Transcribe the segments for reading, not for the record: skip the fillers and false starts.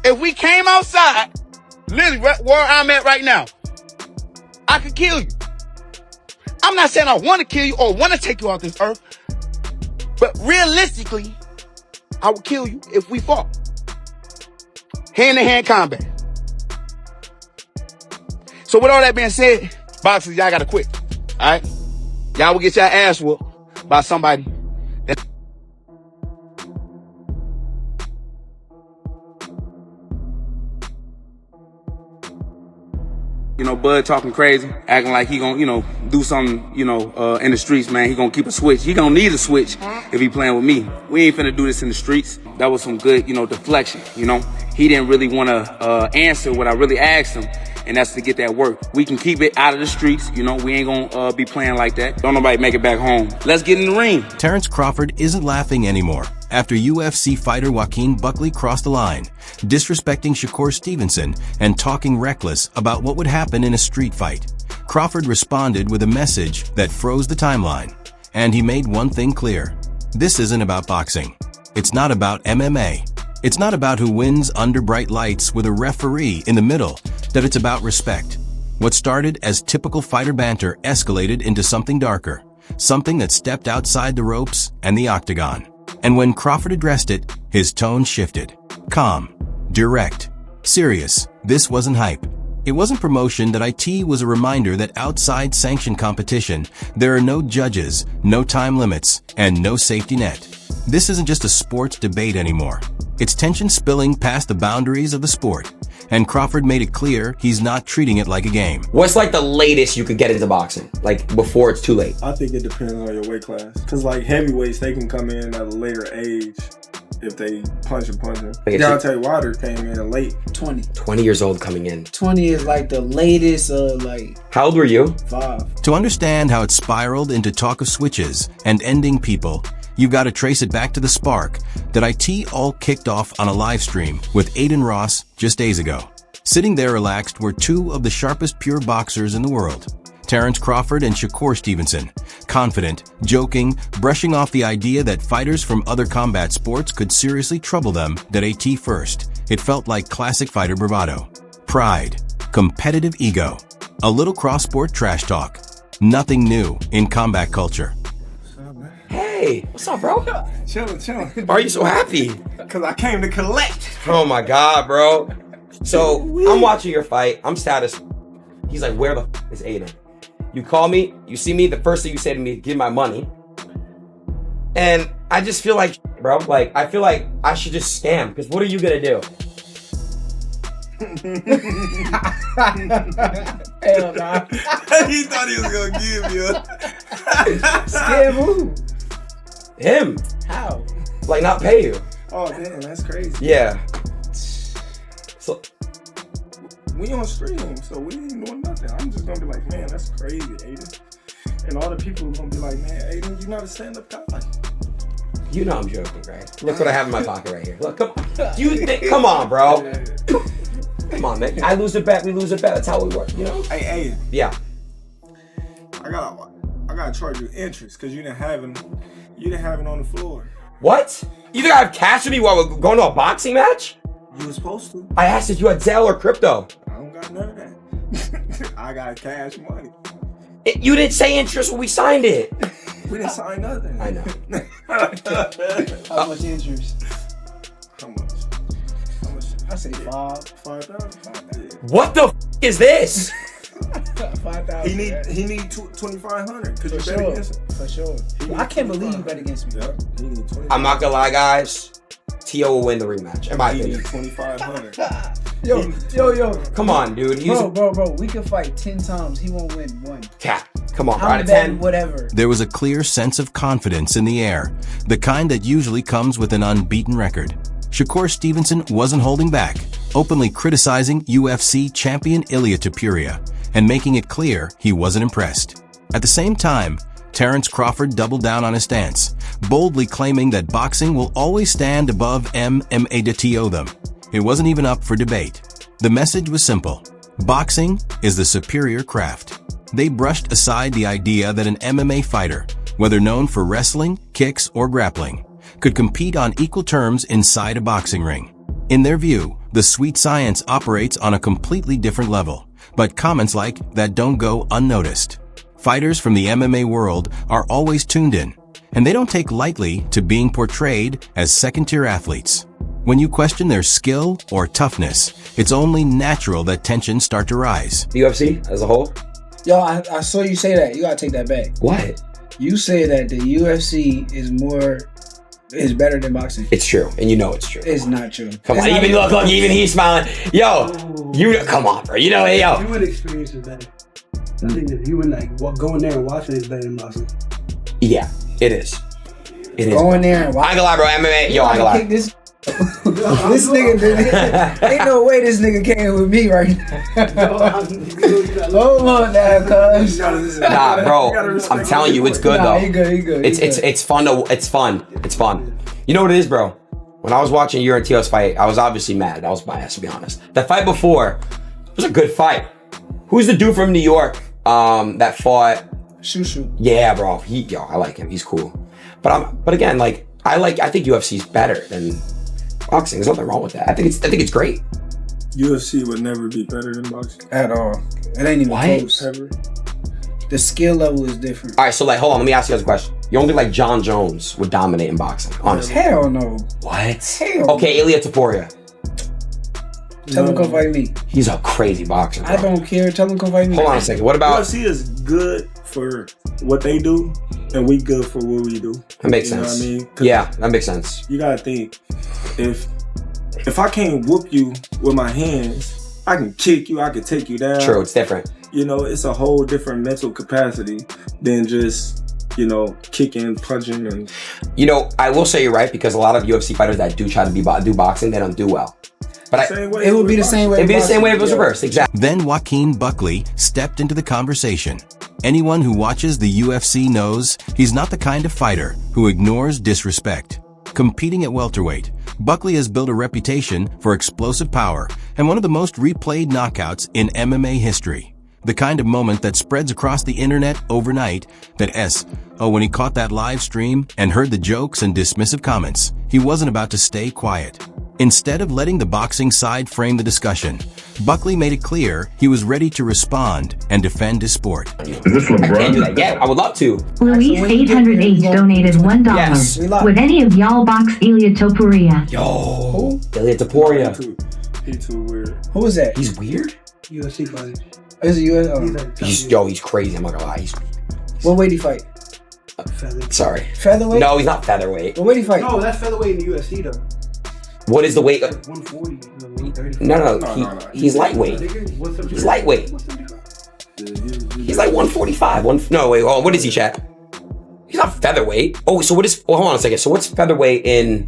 If we came outside, literally where I'm at right now, I could kill you. I'm not saying I want to kill you or want to take you off this earth, but realistically, I would kill you if we fought. Hand-to-hand combat. So with all that being said, boxers, y'all gotta quit. Alright? Y'all will get your ass whooped by somebody that... You know, Bud talking crazy, acting like he gonna, do something, in the streets, man. He gonna keep a switch. He gonna need a switch if he playing with me. We ain't finna do this in the streets. That was some good, deflection, He didn't really wanna answer what I really asked him, and that's to get that work. We can keep it out of the streets, we ain't gonna be playing like that. Don't nobody make it back home. Let's get in the ring. Terence Crawford isn't laughing anymore after UFC fighter Joaquin Buckley crossed the line, disrespecting Shakur Stevenson and talking reckless about what would happen in a street fight. Crawford responded with a message that froze the timeline, and he made one thing clear. This isn't about boxing. It's not about MMA. It's not about who wins under bright lights with a referee in the middle, that it's about respect. What started as typical fighter banter escalated into something darker, something that stepped outside the ropes and the octagon. And when Crawford addressed it, his tone shifted. Calm, direct, serious. This wasn't hype. It wasn't promotion. That IT was a reminder that outside sanctioned competition, there are no judges, no time limits, and no safety net. This isn't just a sports debate anymore. It's tension spilling past the boundaries of the sport. And Crawford made it clear he's not treating it like a game. What's like the latest you could get into boxing? Like before it's too late? I think it depends on your weight class. Because like heavyweights, they can come in at a later age if they punch. Deontay Wilder came in late. 20. 20 years old coming in. 20 is like the latest, How old were you? 5. To understand how it spiraled into talk of switches and ending people, you've got to trace it back to the spark that IT all kicked off on a live stream with Aiden Ross just days ago. Sitting there relaxed were two of the sharpest pure boxers in the world, Terence Crawford and Shakur Stevenson, confident, joking, brushing off the idea that fighters from other combat sports could seriously trouble them. That AT first. It felt like classic fighter bravado, pride, competitive ego, a little cross-sport trash talk. Nothing new in combat culture. Hey, what's up, bro? Chilling. Why are you so happy? Because I came to collect. Oh my God, bro. So I'm watching your fight. I'm status. He's like, where the is Aiden? You call me, you see me, the first thing you say to me, give my money. And I just feel like, bro, like, I feel like I should just scam, because what are you gonna do? Hell nah. He thought he was going to give you. Scam who? Him. How? Like, not pay you. Oh, damn, that's crazy. Yeah. So we on stream, so we ain't doing nothing. I'm just gonna be like, man, that's crazy, Aiden. And all the people are gonna be like, man, Aiden, you're not a stand-up guy. You know I'm joking, right? Look what I have in my pocket right here. Look, come on, bro. Come on, man. I lose a bet, we lose a bet. That's how we work, Hey, Aiden. Yeah. I gotta charge you interest because you didn't have it on the floor. What? You think I have cash with me while we're going to a boxing match? You were supposed to. I asked if you had Zelle or crypto. I don't got none of that. I got cash money. You didn't say interest when we signed it. We didn't sign nothing. I know. How much interest? How much? I say 5,000. What the is this? 5,000. He need 2,500 because you bet against him. For sure. I can't believe you bet against me. Yeah, he need 2,500. I'm not gonna lie, guys. T.O. will win the rematch. In my He opinion. need 2,500. Yo. Come on, dude. Bro. We can fight 10 times. He won't win one. Cat. Come on, bro. Out I'm of betting 10. whatever. There was a clear sense of confidence in the air, the kind that usually comes with an unbeaten record. Shakur Stevenson wasn't holding back, openly criticizing UFC champion Ilia Topuria and making it clear he wasn't impressed. At the same time, Terence Crawford doubled down on his stance, boldly claiming that boxing will always stand above MMA to them. It wasn't even up for debate. The message was simple. Boxing is the superior craft. They brushed aside the idea that an MMA fighter, whether known for wrestling, kicks, or grappling, could compete on equal terms inside a boxing ring. In their view, The sweet science operates on a completely different level, but comments like that don't go unnoticed. Fighters from the MMA world are always tuned in, and they don't take lightly to being portrayed as second-tier athletes. When you question their skill or toughness, it's only natural that tensions start to rise. The UFC as a whole? Yo, I saw you say that. You gotta take that back. What? You say that the UFC is better than boxing. It's true, and you know it's true. It's not true. Come on, It's even not look, even he's smiling. Yo, you come on, bro. You know, hey, yo. Human experience is better. I think that human, going there and watching is better than boxing. Yeah, it is. It is. Going there and I ain't gonna lie, bro. MMA, yo, I ain't gonna lie. This nigga did. Ain't no way this nigga came with me right now. Hold on now, cuz. Nah, bro. I'm telling you, it's good though. He good. It's fun. It's fun. You know what it is, bro? When I was watching you and Tio's fight, I was obviously mad. That was biased, to be honest. That fight before was a good fight. Who's the dude from New York that fought? Shushu. Yeah, bro. I like him. He's cool. But again, I think UFC's better than boxing. There's nothing wrong with that. I think it's great. UFC would never be better than boxing. At all. It ain't even What? close. Ever. The skill level is different. All right, so hold on. Let me ask you guys a question. You don't think John Jones would dominate in boxing? Honestly. Hell no. What? Hell Okay, Ilia Topuria. Tell him come fight me. He's a crazy boxer, bro. I don't care. Tell him come fight me. Hold on a second. What about... UFC is good for what they do, and we good for what we do. That makes You know sense. what I mean? 'Cause Yeah, that makes sense. you gotta think, if I can't whoop you with my hands, I can kick you, I can take you down. True, it's different. You know, it's a whole different mental capacity than just, kicking, punching, and I will say you're right, because a lot of UFC fighters that do try to do boxing, they don't do well. But same way. It would be the same way. it'd be the same way if it was boxing. reversed. Exactly. Then Joaquin Buckley stepped into the conversation. Anyone who watches the UFC knows he's not the kind of fighter who ignores disrespect. Competing at welterweight, Buckley has built a reputation for explosive power and one of the most replayed knockouts in MMA history. The kind of moment that spreads across the internet overnight when he caught that live stream and heard the jokes and dismissive comments, he wasn't about to stay quiet. Instead of letting the boxing side frame the discussion, Buckley made it clear he was ready to respond and defend his sport. Is this I can't do LeBron? that. Yeah, I would love to. Luis 808 donated $1. Yes. Would any of y'all box Ilia Topuria? Yo, Ilia Topuria. He too weird. Who is that? He's weird. UFC fighter. Is it US? He's crazy. I'm not gonna lie. What weight he fight? Sorry. Featherweight? No, he's not featherweight. What weight he fight? No, that's featherweight in the UFC though. What is the weight? 140, 130. No. He's lightweight. He's lightweight. He's like 145. What is he, chat? He's not featherweight. Oh, so what is? Hold on a second. So what's featherweight in?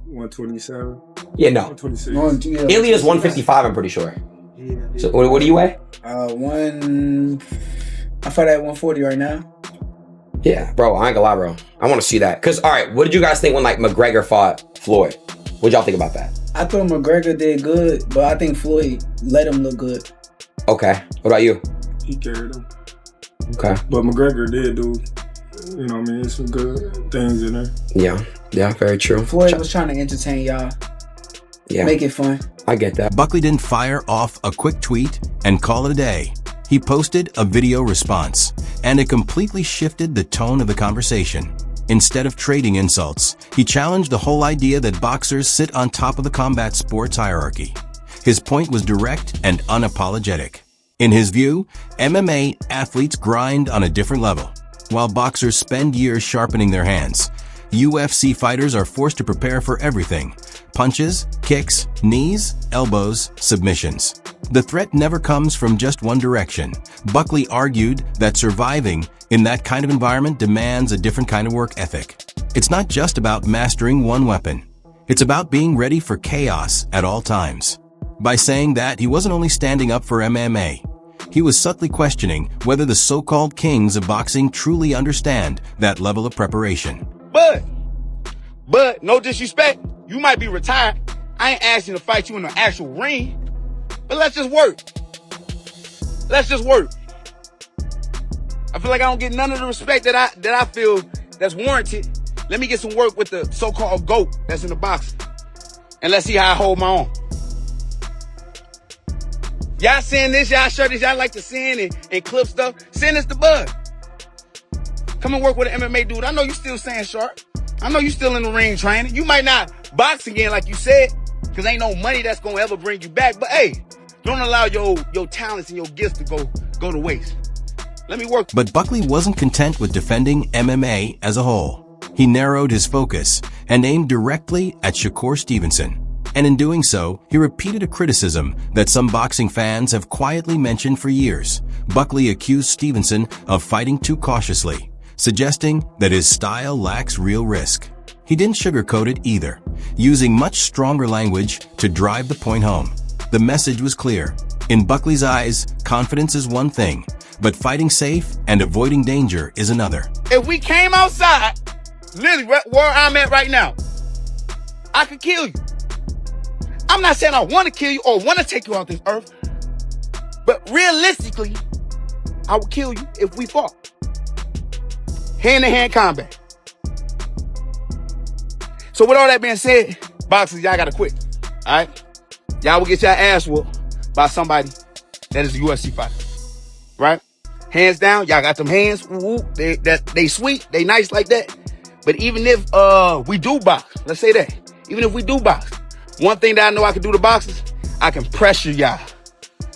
127. Yeah, no. 126. Ilia's 155. I'm pretty sure. So what do you weigh? I fight at 140 right now. Yeah, bro. I ain't gonna lie, bro. I want to see that. Cause all right, what did you guys think when McGregor fought Floyd? What y'all think about that? I thought McGregor did good, but I think Floyd let him look good. Okay. What about you? He carried him. Okay. But McGregor did do, some good things in there. Yeah, very true. Floyd was trying to entertain y'all. Yeah. Make it fun. I get that. Buckley didn't fire off a quick tweet and call it a day. He posted a video response, and it completely shifted the tone of the conversation. Instead of trading insults, he challenged the whole idea that boxers sit on top of the combat sports hierarchy. His point was direct and unapologetic. In his view, MMA athletes grind on a different level, while boxers spend years sharpening their hands. UFC fighters are forced to prepare for everything: punches, kicks, knees, elbows, submissions. The threat never comes from just one direction. Buckley argued that surviving in that kind of environment demands a different kind of work ethic. It's not just about mastering one weapon. It's about being ready for chaos at all times. By saying that, he wasn't only standing up for MMA. He was subtly questioning whether the so-called kings of boxing truly understand that level of preparation. But, no disrespect, you might be retired. I ain't asking to fight you in an actual ring. But let's just work. I feel like I don't get none of the respect that I feel that's warranted. Let me get some work with the so-called GOAT that's in the boxing. And let's see how I hold my own. Y'all seeing this, y'all share this, y'all like to send and clip stuff, send this to Bud. Come and work with an MMA dude. I know you still staying sharp. I know you still in the ring training. You might not box again like you said, because ain't no money that's going to ever bring you back. But hey, don't allow your talents and your gifts to go to waste. Let me work. But Buckley wasn't content with defending MMA as a whole. He narrowed his focus and aimed directly at Shakur Stevenson. And in doing so, he repeated a criticism that some boxing fans have quietly mentioned for years. Buckley accused Stevenson of fighting too cautiously, suggesting that his style lacks real risk. He didn't sugarcoat it either, using much stronger language to drive the point home. The message was clear. In Buckley's eyes, confidence is one thing, but fighting safe and avoiding danger is another. If we came outside, literally where I'm at right now, I could kill you. I'm not saying I want to kill you or want to take you off this earth, but realistically, I would kill you if we fought. Hand-to-hand combat. So with all that being said, boxers, y'all gotta quit. All right? Y'all will get your ass whooped by somebody that is a UFC fighter. Right? Hands down, y'all got them hands. Ooh, they sweet, they nice like that. But even if we do box, let's say that. Even if we do box, one thing that I know I can do to boxers, I can pressure y'all.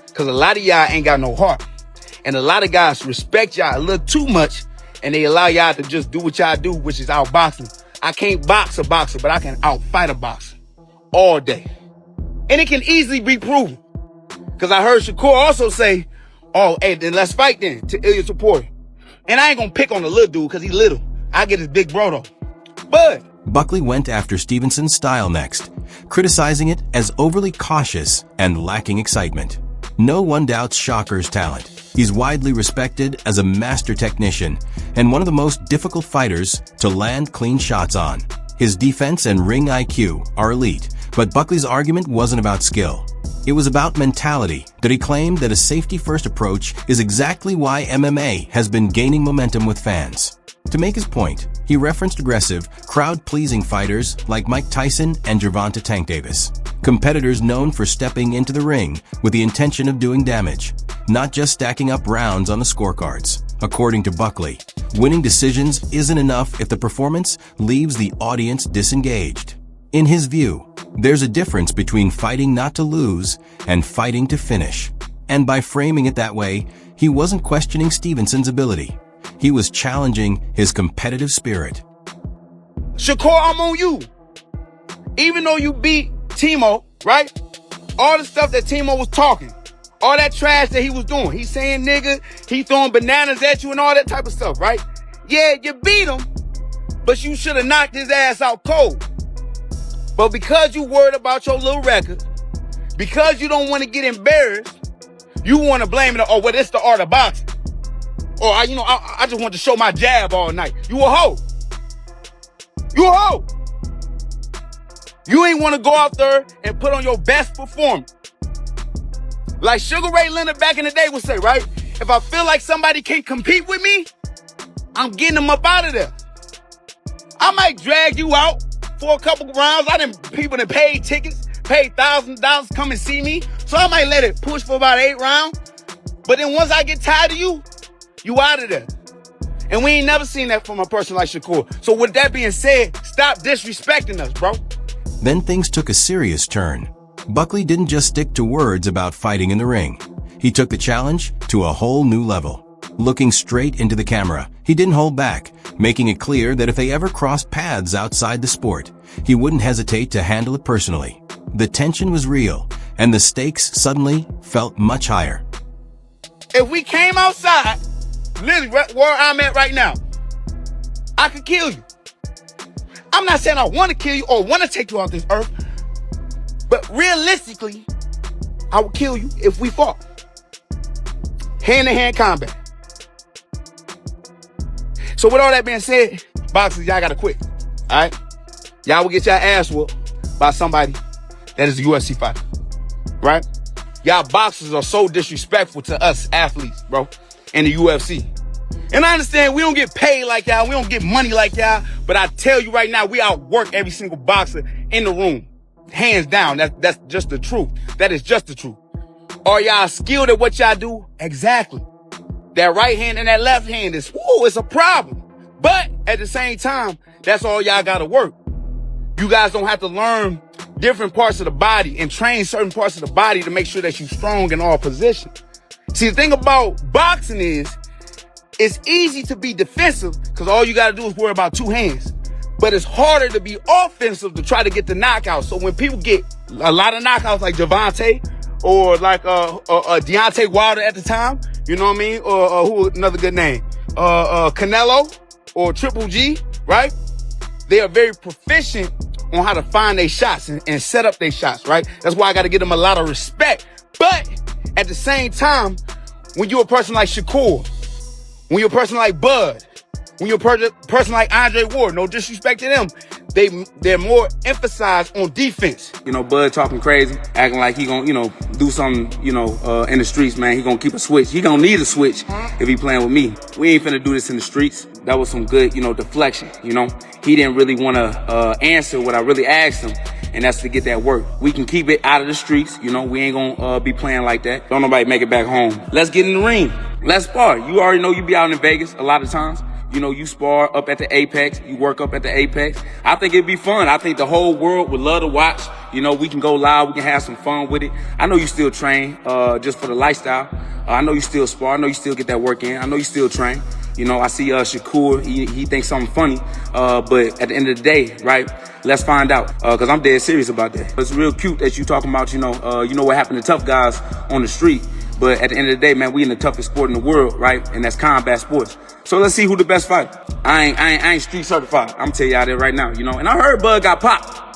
Because a lot of y'all ain't got no heart. And a lot of guys respect y'all a little too much, and they allow y'all to just do what y'all do, which is outboxing. I can't box a boxer, but I can outfight a boxer all day. And it can easily be proven. Because I heard Shakur also say, oh, hey, then let's fight then, to Ilya Topuria. And I ain't going to pick on the little dude because he's little. I get his big bro though. But Buckley went after Stevenson's style next, criticizing it as overly cautious and lacking excitement. No one doubts Shakur's talent. He's widely respected as a master technician and one of the most difficult fighters to land clean shots on. His defense and ring IQ are elite, but Buckley's argument wasn't about skill. It was about mentality that he claimed that a safety-first approach is exactly why MMA has been gaining momentum with fans. To make his point, he referenced aggressive, crowd-pleasing fighters like Mike Tyson and Gervonta Tank Davis, competitors known for stepping into the ring with the intention of doing damage, not just stacking up rounds on the scorecards. According to Buckley, winning decisions isn't enough if the performance leaves the audience disengaged. In his view, there's a difference between fighting not to lose and fighting to finish. And by framing it that way, he wasn't questioning Stevenson's ability. He was challenging his competitive spirit. Shakur, I'm on you. Even though you beat Timo, right? All the stuff that Timo was talking, all that trash that he was doing, he's saying nigga, he throwing bananas at you and all that type of stuff, right? Yeah, you beat him, but you should have knocked his ass out cold. But because you worried about your little record, because you don't want to get embarrassed, you want to blame it, oh, well, it's the art of boxing. Or, I just want to show my jab all night. You a hoe. You a hoe. You ain't want to go out there and put on your best performance. Like Sugar Ray Leonard back in the day would say, right? If I feel like somebody can't compete with me, I'm getting them up out of there. I might drag you out for a couple rounds. People that paid tickets, paid $1,000 to come and see me. So I might let it push for about 8 rounds. But then once I get tired of you, you out of there. And we ain't never seen that from a person like Shakur. So with that being said, stop disrespecting us, bro. Then things took a serious turn. Buckley didn't just stick to words about fighting in the ring. He took the challenge to a whole new level. Looking straight into the camera, he didn't hold back, making it clear that if they ever crossed paths outside the sport, he wouldn't hesitate to handle it personally. The tension was real, and the stakes suddenly felt much higher. If we came outside, literally where I'm at right now, I could kill you. I'm not saying I want to kill you or want to take you off this earth, but realistically, I would kill you if we fought. Hand-to-hand combat. So with all that being said, boxers, y'all gotta quit. All right? Y'all will get your ass whooped by somebody that is a UFC fighter. Right? Y'all boxers are so disrespectful to us athletes, bro, in the UFC. And I understand we don't get paid like y'all, we don't get money like y'all, but I tell you right now, we outwork every single boxer in the room. Hands down, that's just the truth. That is just the truth. Are y'all skilled at what y'all do? Exactly. That right hand and that left hand is, it's a problem. But at the same time, that's all y'all gotta work. You guys don't have to learn different parts of the body and train certain parts of the body to make sure that you're strong in all positions. See, the thing about boxing is, it's easy to be defensive because all you gotta do is worry about two hands. But it's harder to be offensive to try to get the knockout. So when people get a lot of knockouts like Javante or like Deontay Wilder at the time, you know what I mean? Or who another good name? Canelo or Triple G, right? They are very proficient on how to find their shots and set up their shots, right? That's why I got to give them a lot of respect. But at the same time, when you're a person like Shakur, when you're a person like Bud, when you're a person like Andre Ward, no disrespect to them, they're more emphasized on defense. You know, Bud talking crazy, acting like he gonna, do something, in the streets, man. He gonna keep a switch. He gonna need a switch if he playing with me. We ain't finna do this in the streets. That was some good, deflection, He didn't really want to answer what I really asked him, and that's to get that work. We can keep it out of the streets, we ain't gonna be playing like that. Don't nobody make it back home. Let's get in the ring. Let's spar. You already know you be out in Vegas a lot of times. You spar up at the Apex. You work up at the Apex. I think it'd be fun. I think the whole world would love to watch. We can go live. We can have some fun with it. I know you still train just for the lifestyle. I know you still spar. I know you still get that work in. I know you still train. I see Shakur. He thinks something funny. But at the end of the day, right, let's find out. Because I'm dead serious about that. It's real cute that you talking about, what happened to tough guys on the street. But at the end of the day, man, we in the toughest sport in the world, right? And that's combat sports. So let's see who the best fighter. I ain't street certified. I'm telling y'all that right now, And I heard Bud got popped.